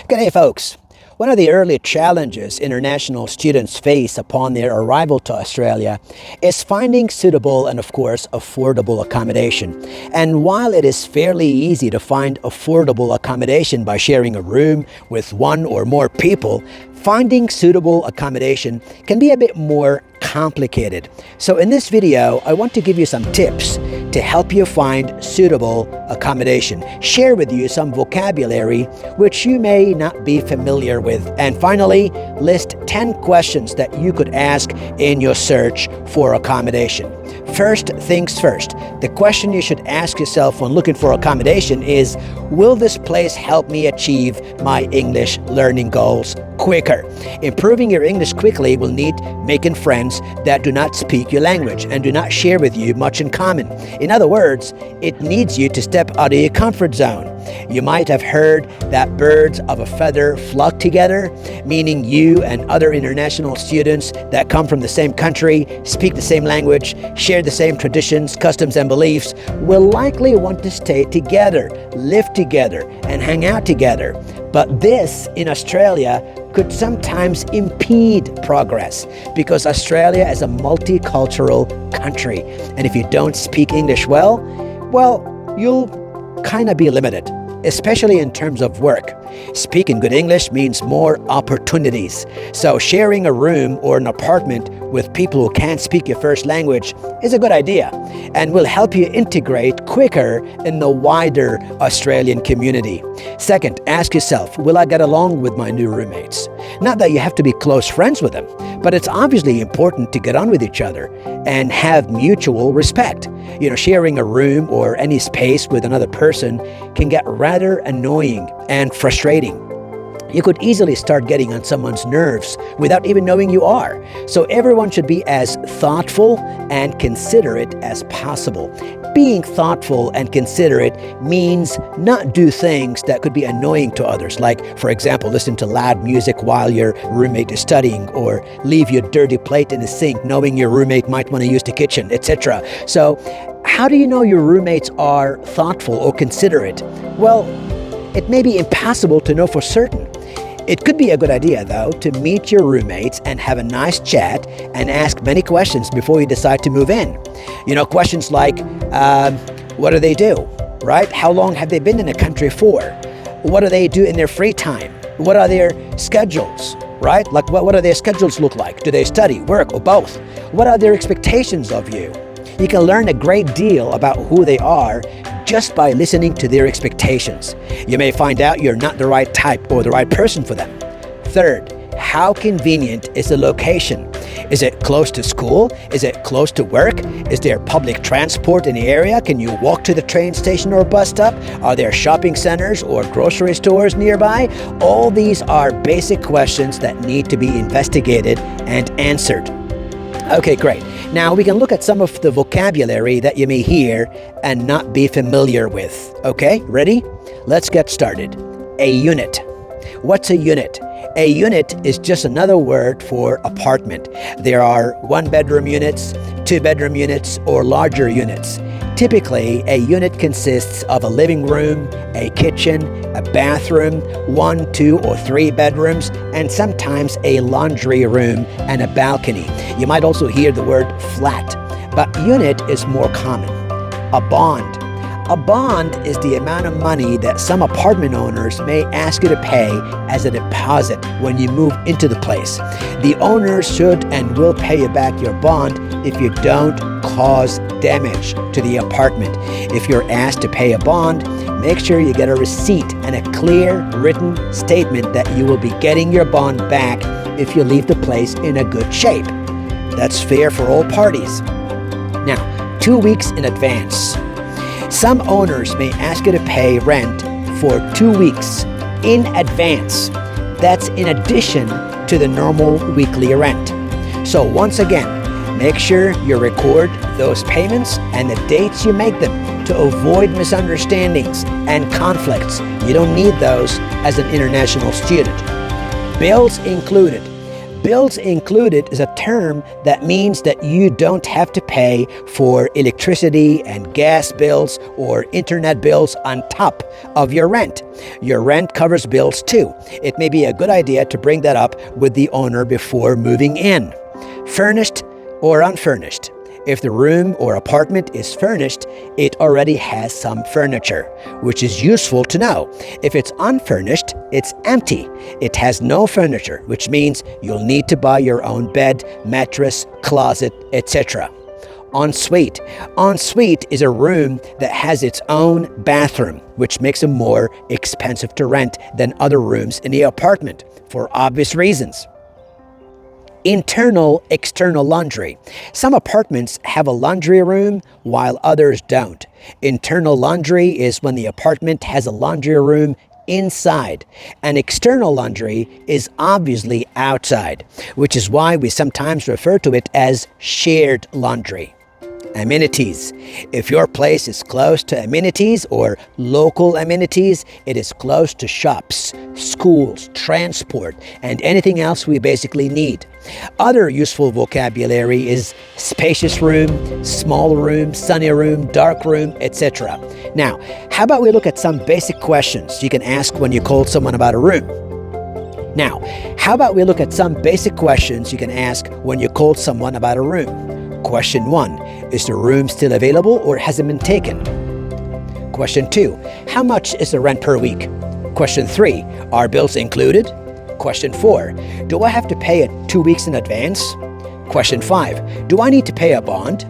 G'day folks. One of the early challenges international students face upon their arrival to Australia is finding suitable and of course affordable accommodation. And while it is fairly easy to find affordable accommodation by sharing a room with one or more people, finding suitable accommodation can be a bit more complicated. So in this video, I want to give you some tips to help you find suitable accommodation, share with you some vocabulary which you may not be familiar with, and finally, list 10 questions that you could ask in your search for accommodation. First things first, the question you should ask yourself when looking for accommodation is, will this place help me achieve my English learning goals quicker? Improving your English quickly will need making friends that do not speak your language and do not share with you much in common. In other words, it needs you to step out of your comfort zone. You might have heard that birds of a feather flock together, meaning you and other international students that come from the same country, speak the same language, share the same traditions, customs, and beliefs will likely want to stay together, live together, and hang out together. But this, in Australia, could sometimes impede progress because Australia is a multicultural country. And if you don't speak English well, you'll kind of be limited, especially in terms of work. Speaking good English means more opportunities. So sharing a room or an apartment with people who can't speak your first language is a good idea and will help you integrate quicker in the wider Australian community. Second, ask yourself, will I get along with my new roommates? Not that you have to be close friends with them, but it's obviously important to get on with each other and have mutual respect. Sharing a room or any space with another person can get rather annoying and frustrating. You could easily start getting on someone's nerves without even knowing you are. So everyone should be as thoughtful and considerate as possible. Being thoughtful and considerate means not do things that could be annoying to others, like, for example, listen to loud music while your roommate is studying, or leave your dirty plate in the sink knowing your roommate might want to use the kitchen, etc. So how do you know your roommates are thoughtful or considerate? Well, it may be impossible to know for certain. It could be a good idea, though, to meet your roommates and have a nice chat and ask many questions before you decide to move in. Questions like, what do they do, right? How long have they been in the country for? What do they do in their free time? What are their schedules, right? Like, what do their schedules look like? Do they study, work, or both? What are their expectations of you? You can learn a great deal about who they are just by listening to their expectations. You may find out you're not the right type or the right person for them. Third, how convenient is the location? Is it close to school? Is it close to work? Is there public transport in the area? Can you walk to the train station or bus stop? Are there shopping centers or grocery stores nearby? All these are basic questions that need to be investigated and answered. Okay, great. Now we can look at some of the vocabulary that you may hear and not be familiar with. Okay, ready? Let's get started. A unit. What's a unit? A unit is just another word for apartment. There are one-bedroom units, two-bedroom units, or larger units. Typically, a unit consists of a living room, a kitchen, a bathroom, 1, 2, or 3 bedrooms, and sometimes a laundry room and a balcony. You might also hear the word flat, but unit is more common. A bond. A bond is the amount of money that some apartment owners may ask you to pay as a deposit when you move into the place. The owners should and will pay you back your bond if you don't cause damage to the apartment. If you're asked to pay a bond, make sure you get a receipt and a clear written statement that you will be getting your bond back if you leave the place in a good shape. That's fair for all parties. Now, 2 weeks in advance. Some owners may ask you to pay rent for 2 weeks in advance. That's in addition to the normal weekly rent. So once again, make sure you record those payments and the dates you make them to avoid misunderstandings and conflicts. You don't need those as an international student. Bills included. Bills included is a term that means that you don't have to pay for electricity and gas bills or internet bills on top of your rent. Your rent covers bills too. It may be a good idea to bring that up with the owner before moving in. Furnished or unfurnished. If the room or apartment is furnished, it already has some furniture, which is useful to know. If it's unfurnished, it's empty. It has no furniture, which means you'll need to buy your own bed, mattress, closet, etc. Ensuite. Ensuite is a room that has its own bathroom, which makes it more expensive to rent than other rooms in the apartment, for obvious reasons. Internal, external laundry. Some apartments have a laundry room while others don't. Internal laundry is when the apartment has a laundry room inside. And external laundry is obviously outside, which is why we sometimes refer to it as shared laundry. Amenities. If your place is close to amenities or local amenities, it is close to shops, schools, transport, and anything else we basically need. Other useful vocabulary is spacious room, small room, sunny room, dark room, etc. Now, how about we look at some basic questions you can ask when you call someone about a room? Question 1, is the room still available or has it been taken? Question 2, how much is the rent per week? Question 3, are bills included? Question 4, do I have to pay it 2 weeks in advance? Question 5, do I need to pay a bond?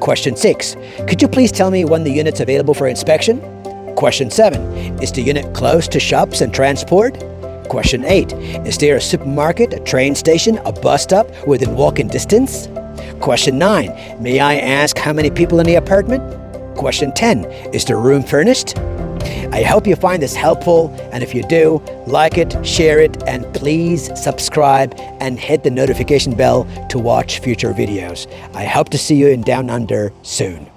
Question 6, could you please tell me when the unit's available for inspection? Question 7, is the unit close to shops and transport? Question 8, is there a supermarket, a train station, a bus stop within walking distance? Question 9, may I ask how many people in the apartment? Question 10, is the room furnished? I hope you find this helpful, and if you do, like it, share it, and please subscribe and hit the notification bell to watch future videos. I hope to see you in Down Under soon.